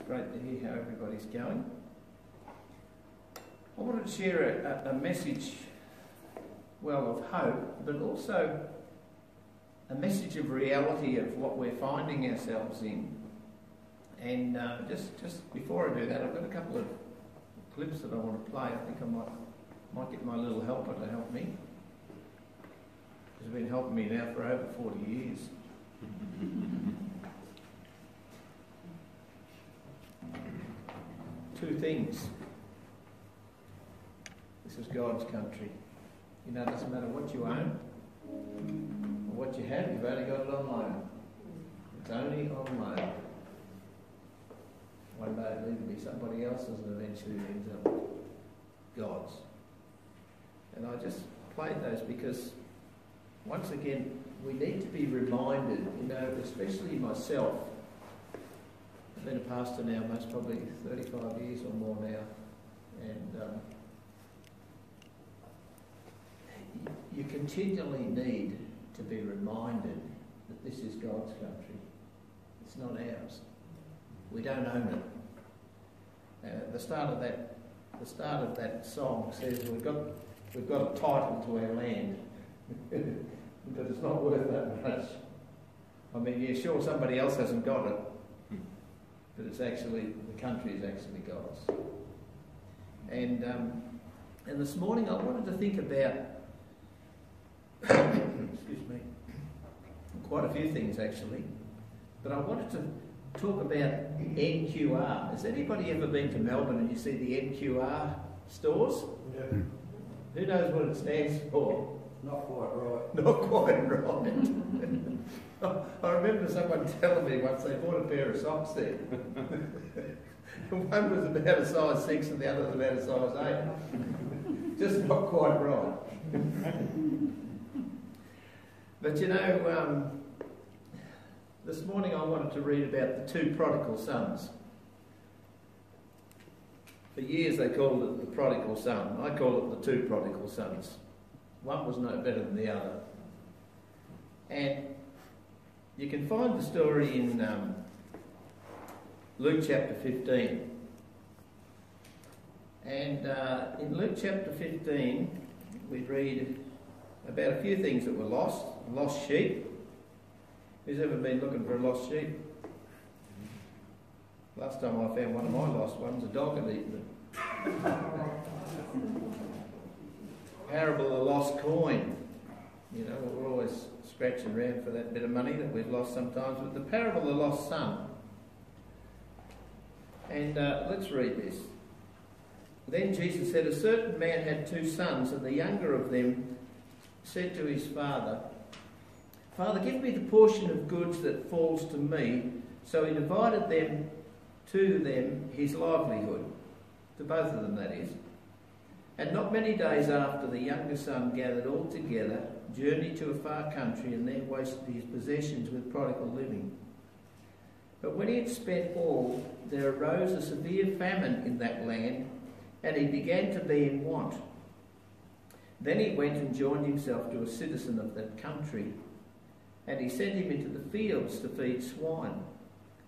great to hear how everybody's going. I wanted to share a message, well, of hope, but also a message of reality of what we're finding ourselves in. And just before I do that, I've got a couple of clips that I want to play. I think I might get my little helper to help me. He's been helping me now for over 40 years. Two things. This is God's country. You know, it doesn't matter what you own or what you have, you've only got it on loan. It's only on loan. One day it'll either be somebody else's and eventually it ends up God's. And I just played those because, once again, we need to be reminded, you know, especially myself. I've been a pastor now most probably 35 years or more now, and you continually need to be reminded that this is God's country. It's not ours. We don't own it. The start of that song says we've got a title to our land, but it's not worth that much. I mean, yeah, sure, somebody else hasn't got it, but it's actually, the country is actually God's. And this morning I wanted to think about, excuse me, quite a few things actually, but I wanted to talk about NQR. Has anybody ever been to Melbourne and you see the NQR stores? Yeah. Who knows what it stands for? Not quite right. Not quite right. I remember someone telling me once they bought a pair of socks there. One was about a size 6 and the other was about a size 8. Just not quite right. But you know, this morning I wanted to read about the two prodigal sons. For years they called it the prodigal son. I call it the two prodigal sons. One was no better than the other. And you can find the story in Luke chapter 15. And in Luke chapter 15 we read about a few things that were lost. Lost sheep. Who's ever been looking for a lost sheep? Last time I found one of my lost ones, a dog had eaten it. Parable of the lost coin. You know, we're always scratching around for that bit of money that we've lost sometimes. But the parable of the lost son. And let's read this. Then Jesus said, a certain man had 2 sons, and the younger of them said to his father, Father, give me the portion of goods that falls to me. So he divided them to them his livelihood. To both of them, that is. And not many days after, the younger son gathered all together, journeyed to a far country, and there wasted his possessions with prodigal living. But when he had spent all, there arose a severe famine in that land, and he began to be in want. Then he went and joined himself to a citizen of that country, and he sent him into the fields to feed swine.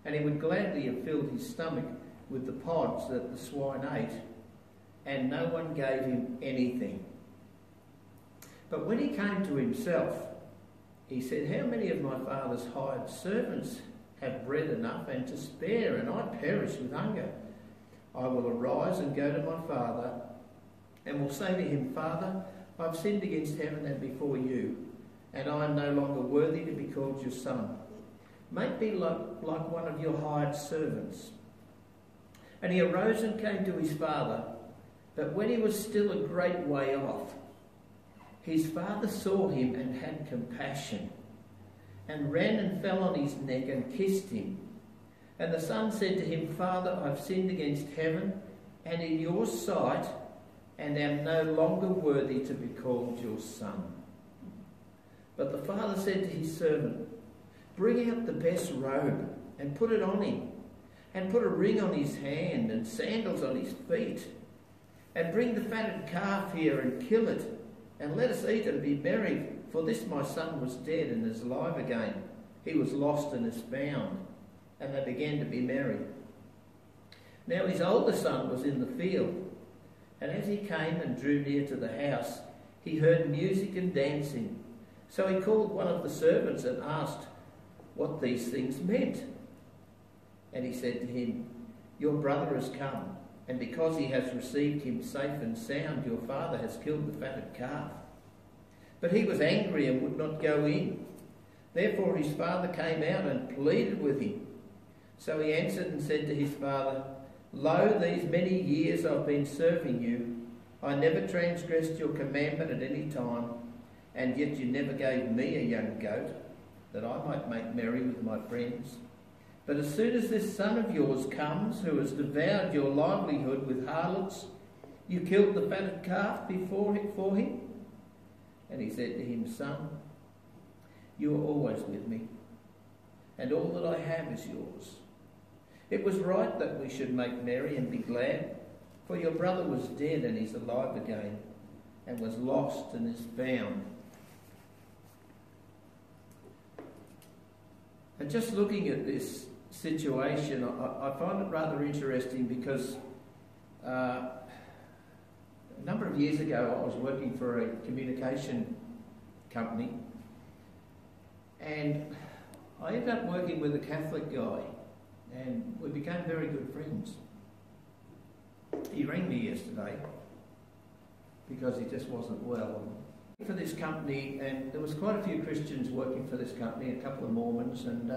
And he would gladly have filled his stomach with the pods that the swine ate, and no one gave him anything. But when he came to himself, he said, how many of my father's hired servants have bread enough and to spare, and I perish with hunger? I will arise and go to my father, and will say to him, Father, I've sinned against heaven and before you, and I am no longer worthy to be called your son. Make me like one of your hired servants. And he arose and came to his father, but when he was still a great way off, his father saw him and had compassion, and ran and fell on his neck and kissed him. And the son said to him, Father, I've sinned against heaven and in your sight, and am no longer worthy to be called your son. But the father said to his servant, bring out the best robe and put it on him, and put a ring on his hand and sandals on his feet. And bring the fatted calf here and kill it, and let us eat and be merry. For this my son was dead and is alive again. He was lost and is found. And they began to be merry. Now his older son was in the field, and as he came and drew near to the house, he heard music and dancing. So he called one of the servants and asked what these things meant. And he said to him, "Your brother has come, and because he has received him safe and sound, your father has killed the fatted calf." But he was angry and would not go in. Therefore his father came out and pleaded with him. So he answered and said to his father, "Lo, these many years I've been serving you. I never transgressed your commandment at any time, and yet you never gave me a young goat, that I might make merry with my friends. But as soon as this son of yours comes, who has devoured your livelihood with harlots, you killed the fatted calf for him?" And he said to him, "Son, you are always with me, and all that I have is yours. It was right that we should make merry and be glad, for your brother was dead and is alive again, and was lost and is found." And just looking at this situation, I find it rather interesting because a number of years ago I was working for a communication company, and I ended up working with a Catholic guy, and we became very good friends. He rang me yesterday because he just wasn't well. For this company, and there was quite a few Christians working for this company, a couple of Mormons, and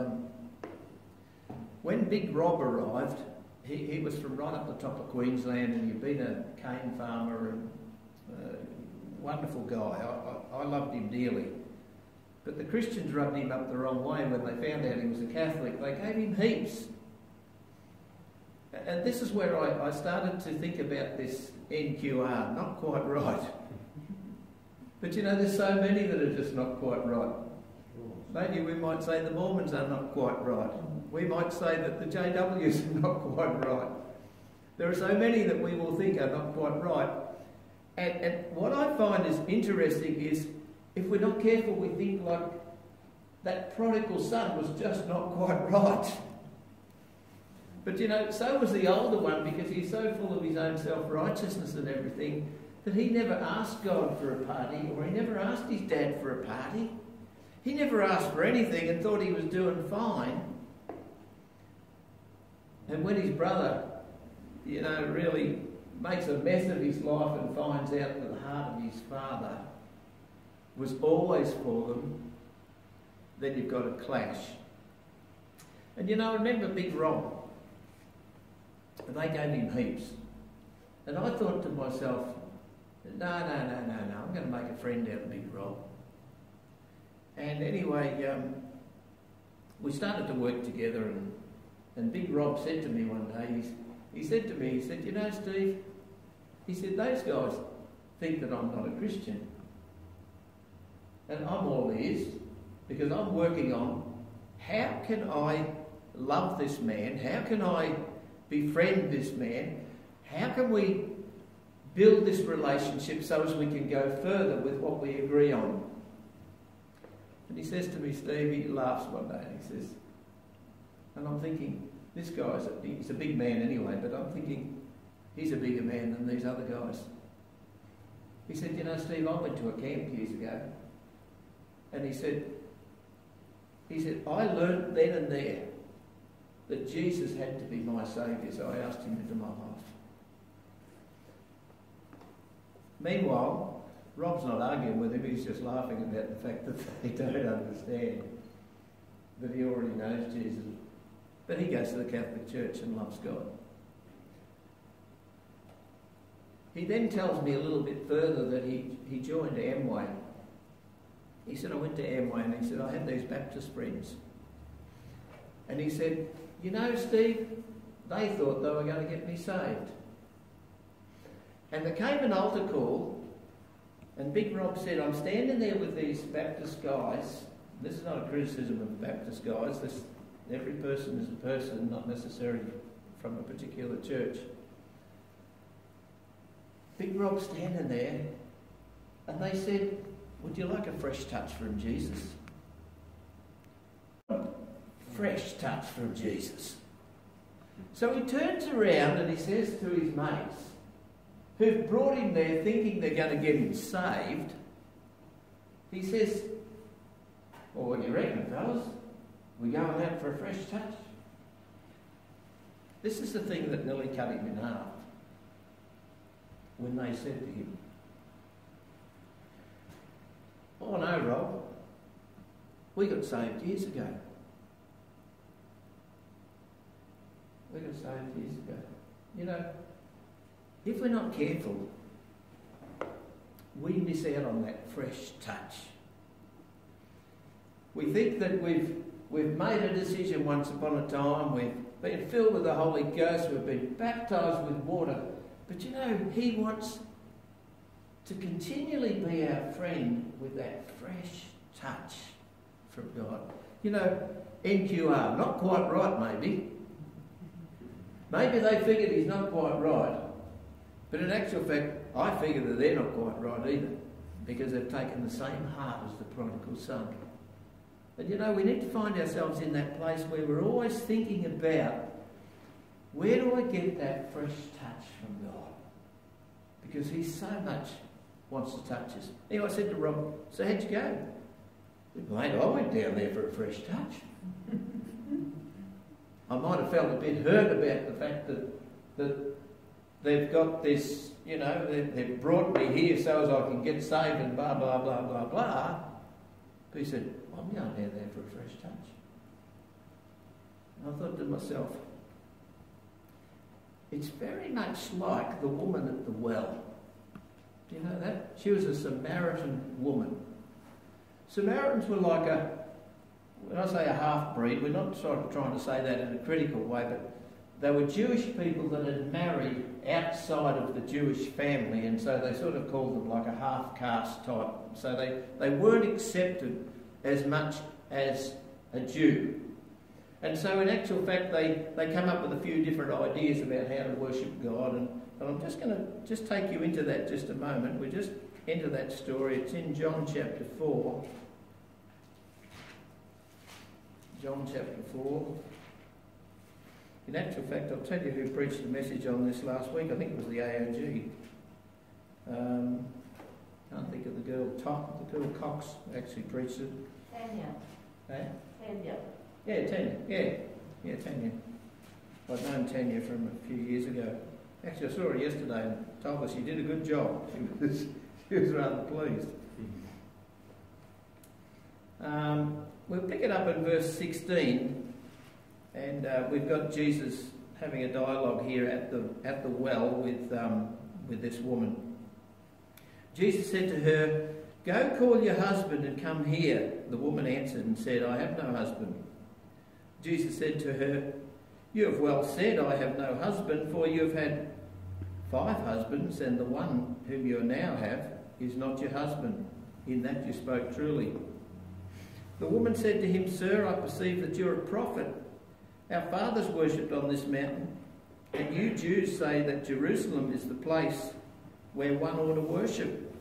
when Big Rob arrived, he was from right up the top of Queensland, and he'd been a cane farmer, and wonderful guy. I loved him dearly. But the Christians rubbed him up the wrong way when they found out he was a Catholic. They gave him heaps. And this is where I started to think about this NQR, not quite right. But you know, there's so many that are just not quite right. Maybe we might say the Mormons are not quite right. We might say that the JWs are not quite right. There are so many that we will think are not quite right. And what I find is interesting is, if we're not careful, we think like that prodigal son was just not quite right. But you know, so was the older one, because he's so full of his own self-righteousness and everything that he never asked God for a party, or he never asked his dad for a party. He never asked for anything and thought he was doing fine. And when his brother, you know, really makes a mess of his life and finds out that the heart of his father was always for them, then you've got a clash. And you know, I remember Big Rob, and they gave him heaps. And I thought to myself, no, I'm going to make a friend out of Big Rob. And anyway, we started to work together, and Big Rob said to me one day, he said, "You know, Steve," he said, "those guys think that I'm not a Christian. And I'm all ears, because I'm working on how can I love this man? How can I befriend this man? How can we build this relationship so as we can go further with what we agree on?" And he says to me, Steve, he laughs one day, and he says, and I'm thinking, this guy's he's a big man anyway, but I'm thinking, he's a bigger man than these other guys. He said, "You know, Steve, I went to a camp years ago," and he said, "I learned then and there that Jesus had to be my saviour, so I asked him into my life." Meanwhile, Rob's not arguing with him, he's just laughing about the fact that they don't understand that he already knows Jesus. But he goes to the Catholic Church and loves God. He then tells me a little bit further that he joined Amway. He said, "I went to Amway," and he said, "I had these Baptist friends." And he said, "You know, Steve, they thought they were going to get me saved. And there came an altar call, and Big Rob said, I'm standing there with these Baptist guys." This is not a criticism of the Baptist guys. Every person is a person, not necessarily from a particular church. Big Rob standing there, and they said, "Would you like a fresh touch from Jesus?" Fresh touch from Jesus. So he turns around and he says to his mates, who've brought him there thinking they're going to get him saved, he says, well, what do you reckon, fellas? We going out for a fresh touch? This is the thing that nearly cut him in half when they said to him, oh no, Rob, we got saved years ago. We got saved years ago. You know, if we're not careful, we miss out on that fresh touch. We think that we've made a decision once upon a time, we've been filled with the Holy Ghost, we've been baptised with water, but you know, he wants to continually be our friend with that fresh touch from God. You know, NQR, not quite right maybe. Maybe they figured he's not quite right. But in actual fact, I figure that they're not quite right either, because they've taken the same heart as the prodigal son. But you know, we need to find ourselves in that place where we're always thinking about, where do I get that fresh touch from God? Because he so much wants to touch us. Anyway, I said to Rob, so how'd you go? Mate, I went down there for a fresh touch. I might have felt a bit hurt about the fact that they've got this, you know, they've brought me here so as I can get saved and blah, blah, blah, blah, blah. But he said, I'm going down there for a fresh touch. And I thought to myself, it's very much like the woman at the well. Do you know that? She was a Samaritan woman. Samaritans were like when I say a half-breed, we're not sort of trying to say that in a critical way, but they were Jewish people that had married outside of the Jewish family, and so they sort of called them like a half-caste type. So they weren't accepted as much as a Jew. And so in actual fact, they come up with a few different ideas about how to worship God, and I'm just going to take you into that just a moment. We just enter that story. It's in John chapter 4. John chapter 4. In actual fact, I'll tell you who preached the message on this last week. I think it was the AOG. Can't think of the girl Cox actually preached it. Tanya. Eh? Tanya. Yeah, Tanya. Yeah, Tanya. I'd known Tanya from a few years ago. Actually, I saw her yesterday and told her she did a good job. She was rather pleased. We'll pick it up in verse 16, and we've got Jesus having a dialogue here at the well with this woman. Jesus said to her, "Go call your husband and come here." The woman answered and said, "I have no husband." Jesus said to her, "You have well said, I have no husband, for you have had 5 husbands, and the one whom you now have is not your husband. In that you spoke truly." The woman said to him, "Sir, I perceive that you're a prophet. Our fathers worshipped on this mountain, and you Jews say that Jerusalem is the place where one ought to worship."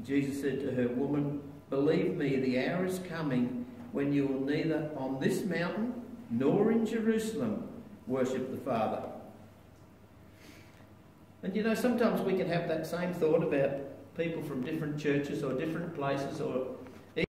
Jesus said to her, "Woman, believe me, the hour is coming when you will neither on this mountain nor in Jerusalem worship the Father." And you know, sometimes we can have that same thought about people from different churches or different places, or